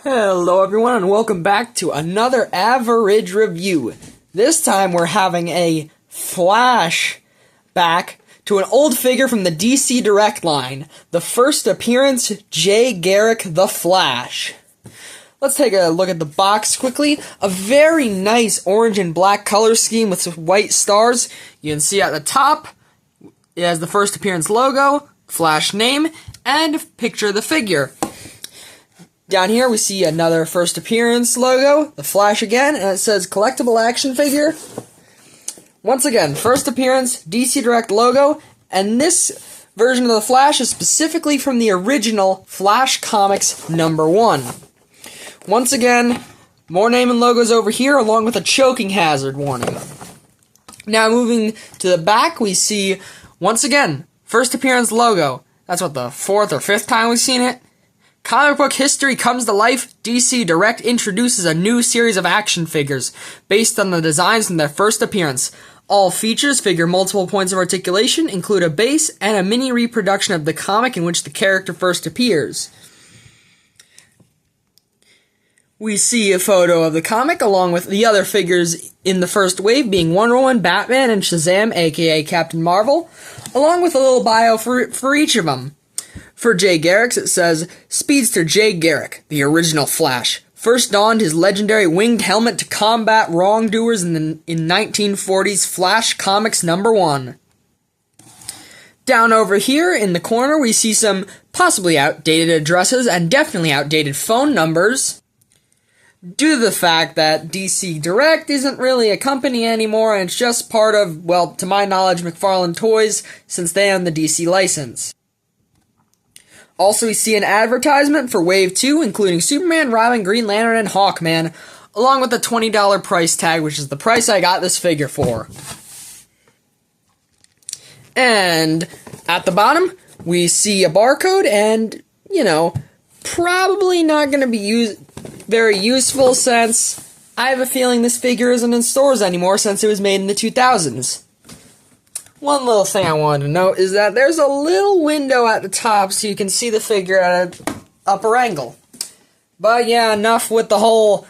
Hello everyone and welcome back to another average review. This time we're having a flashback to an old figure from the DC Direct line. The first appearance, Jay Garrick the Flash. Let's take a look at the box quickly. A very nice orange and black color scheme with some white stars. You can see at the top, it has the first appearance logo, Flash name, and picture of the figure. Down here we see another first appearance logo, the Flash again, and it says collectible action figure. Once again, first appearance, DC Direct logo, and this version of the Flash is specifically from the original Flash Comics #1. Once again, more name and logos over here along with a choking hazard warning. Now moving to the back, we see, once again, first appearance logo. That's what, the fourth or fifth time we've seen it? Comic book history comes to life. DC Direct introduces a new series of action figures based on the designs from their first appearance. All features figure multiple points of articulation, include a base and a mini reproduction of the comic in which the character first appears. We see a photo of the comic along with the other figures in the first wave being Wonder Woman, Batman, and Shazam, aka Captain Marvel, along with a little bio for each of them. For Jay Garrick's, it says, Speedster Jay Garrick, the original Flash, first donned his legendary winged helmet to combat wrongdoers in 1940's Flash Comics #1. Down over here in the corner, we see some possibly outdated addresses and definitely outdated phone numbers, due to the fact that DC Direct isn't really a company anymore and it's just part of, well, to my knowledge, McFarlane Toys, since they own the DC license. Also, we see an advertisement for Wave 2, including Superman, Robin, Green Lantern, and Hawkman, along with a $20 price tag, which is the price I got this figure for. And at the bottom, we see a barcode, and, probably not going to be very useful since I have a feeling this figure isn't in stores anymore since it was made in the 2000s. One little thing I wanted to note is that there's a little window at the top so you can see the figure at an upper angle. But yeah, enough with the whole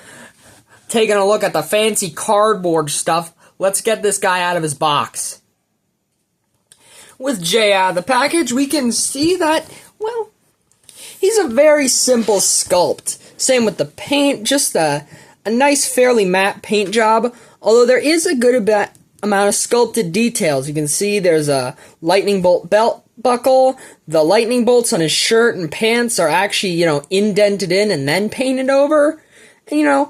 taking a look at the fancy cardboard stuff. Let's get this guy out of his box. With Jay out of the package, we can see that, well, he's a very simple sculpt. Same with the paint, just a nice, fairly matte paint job, although there is a good amount of sculpted details. You can see there's a lightning bolt belt buckle. The lightning bolts on his shirt and pants are actually, indented in and then painted over. And,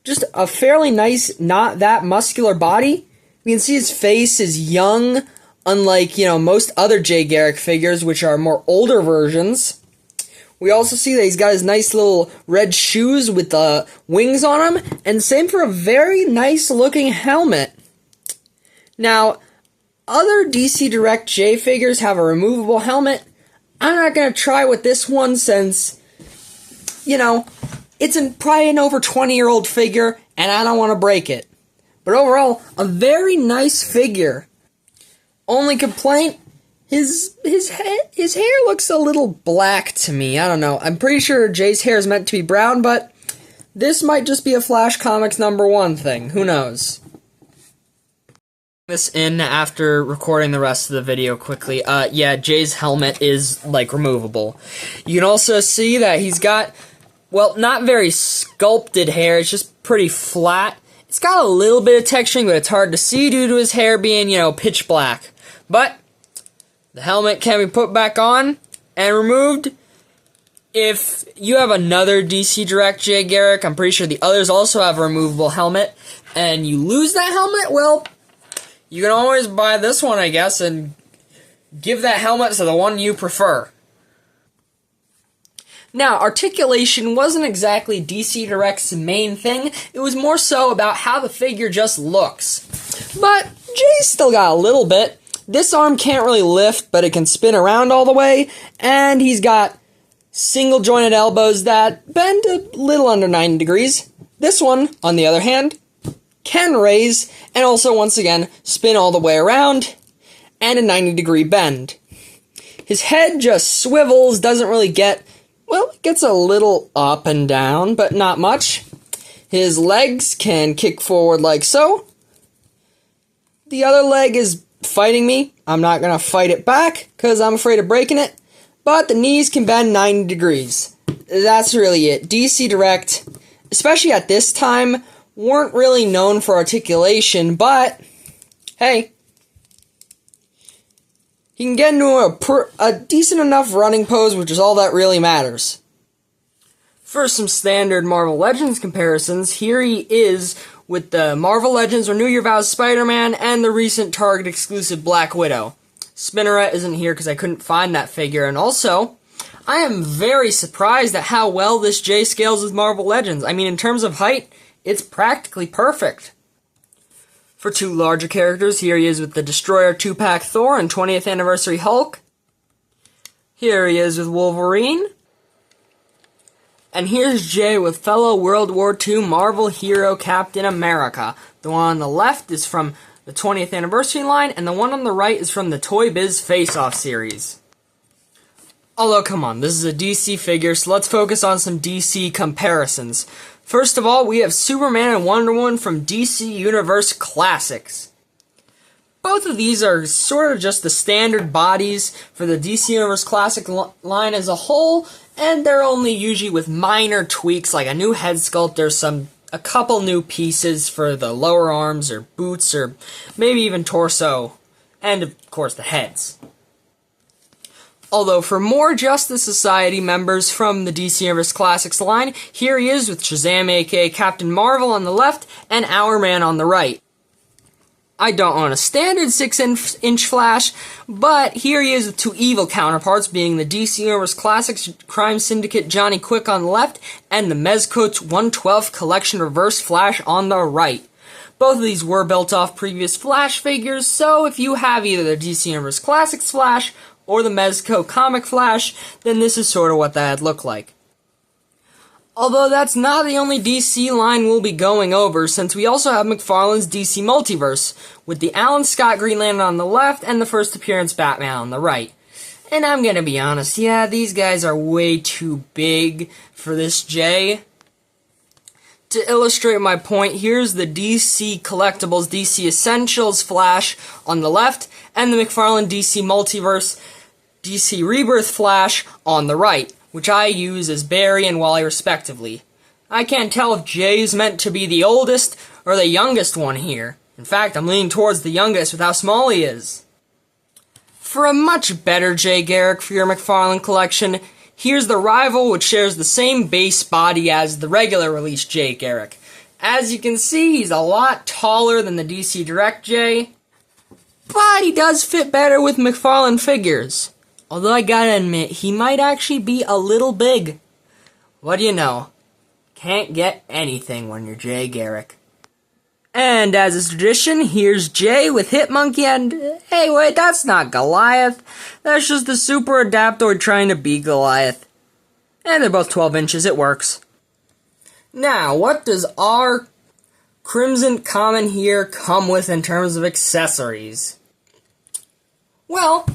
just a fairly nice, not that muscular body. You can see his face is young, unlike, most other Jay Garrick figures, which are more older versions. We also see that he's got his nice little red shoes with the wings on them, and same for a very nice looking helmet. Now, other DC Direct J figures have a removable helmet. I'm not going to try with this one since, it's probably an over 20-year-old figure, and I don't want to break it. But overall, a very nice figure. Only complaint, his hair looks a little black to me. I don't know. I'm pretty sure Jay's hair is meant to be brown, but this might just be a Flash Comics #1 thing. Who knows? This in after recording the rest of the video quickly. Yeah, Jay's helmet is, removable. You can also see that he's got, well, not very sculpted hair. It's just pretty flat. It's got a little bit of texturing, but it's hard to see due to his hair being, pitch black. But the helmet can be put back on and removed. If you have another DC Direct Jay Garrick, I'm pretty sure the others also have a removable helmet, and you lose that helmet, well, you can always buy this one, I guess, and give that helmet to the one you prefer. Now, articulation wasn't exactly DC Direct's main thing. It was more so about how the figure just looks. But Jay's still got a little bit. This arm can't really lift, but it can spin around all the way. And he's got single jointed elbows that bend a little under 90 degrees. This one, on the other hand, can raise, and also, once again, spin all the way around, and a 90-degree bend. His head just swivels, doesn't really get well, it gets a little up and down, but not much. His legs can kick forward like so. The other leg is fighting me. I'm not going to fight it back because I'm afraid of breaking it. But the knees can bend 90 degrees. That's really it. DC Direct, especially at this time, weren't really known for articulation, but hey, he can get into a decent enough running pose, which is all that really matters. For some standard Marvel Legends comparisons, here he is with the Marvel Legends Renew Your Vows Spider-Man and the recent Target exclusive Black Widow. Spinneret isn't here because I couldn't find that figure, and also, I am very surprised at how well this Jay scales with Marvel Legends. I mean, in terms of height, it's practically perfect. For two larger characters, here he is with the Destroyer 2-pack Thor and 20th Anniversary Hulk. Here he is with Wolverine. And here's Jay with fellow World War II Marvel hero Captain America. The one on the left is from the 20th Anniversary line, and the one on the right is from the Toy Biz Face-Off series. Although, come on, this is a DC figure, so let's focus on some DC comparisons. First of all, we have Superman and Wonder Woman from DC Universe Classics. Both of these are sort of just the standard bodies for the DC Universe Classic line as a whole, and they're only usually with minor tweaks like a new head sculpt or a couple new pieces for the lower arms or boots or maybe even torso, and of course the heads. Although for more Justice Society members from the DC Universe Classics line, here he is with Shazam aka Captain Marvel on the left and Hourman on the right. I don't own a standard 6-inch Flash, but here he is with two evil counterparts, being the DC Universe Classics Crime Syndicate Johnny Quick on the left, and the Mezco 112 Collection Reverse Flash on the right. Both of these were built off previous Flash figures, so if you have either the DC Universe Classics Flash or the Mezco Comic Flash, then this is sort of what that'd look like. Although that's not the only DC line we'll be going over, since we also have McFarlane's DC Multiverse, with the Alan Scott Green Lantern on the left and the first appearance Batman on the right. And I'm gonna be honest, yeah, these guys are way too big for this Jay. To illustrate my point, here's the DC Collectibles DC Essentials Flash on the left, and the McFarlane DC Multiverse DC Rebirth Flash on the right, which I use as Barry and Wally respectively. I can't tell if Jay's meant to be the oldest or the youngest one here. In fact, I'm leaning towards the youngest with how small he is. For a much better Jay Garrick for your McFarlane collection, here's the Rival, which shares the same base body as the regular release Jay Garrick. As you can see, he's a lot taller than the DC Direct Jay, but he does fit better with McFarlane figures. Although I gotta admit, he might actually be a little big. What do you know? Can't get anything when you're Jay Garrick. And as is tradition, here's Jay with Hitmonkey and... Hey, wait, that's not Goliath. That's just the Super Adaptoid trying to be Goliath. And they're both 12 inches, it works. Now, what does our Crimson Common here come with in terms of accessories? Well,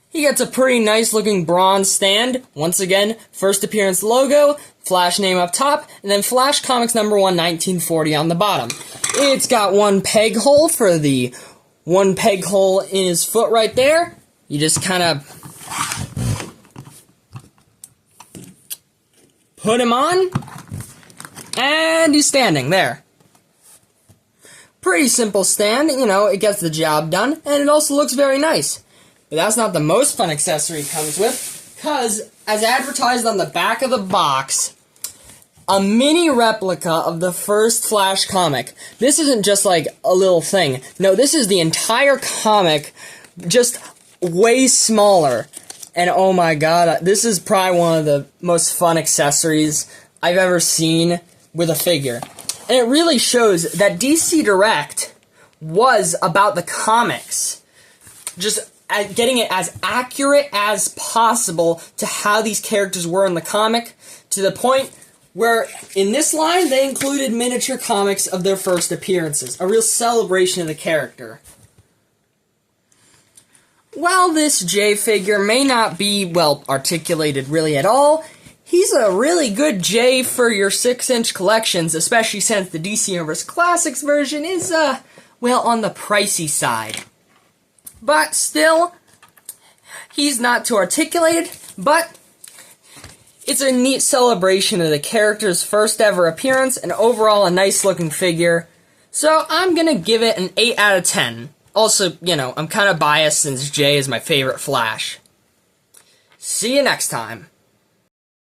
he gets a pretty nice looking bronze stand. Once again, first appearance logo, Flash name up top, and then Flash Comics number 1, 1940 on the bottom. It's got one peg hole for the one peg hole in his foot right there. You just kind of put him on, and he's standing there. Pretty simple stand, you know, it gets the job done, and it also looks very nice. But that's not the most fun accessory it comes with, because, as advertised on the back of the box, a mini replica of the first Flash comic. This isn't just like a little thing. No, this is the entire comic, just way smaller. And oh my god, this is probably one of the most fun accessories I've ever seen with a figure. And it really shows that DC Direct was about the comics. Just getting it as accurate as possible to how these characters were in the comic, to the point where in this line they included miniature comics of their first appearances, a real celebration of the character. While this Jay figure may not be well articulated really at all, he's a really good J for your 6-inch collections, especially since the DC Universe Classics version is, well, on the pricey side. But still, he's not too articulated, but it's a neat celebration of the character's first ever appearance, and overall a nice looking figure. So I'm gonna give it an 8 out of 10. Also, you know, I'm kind of biased since Jay is my favorite Flash. See you next time.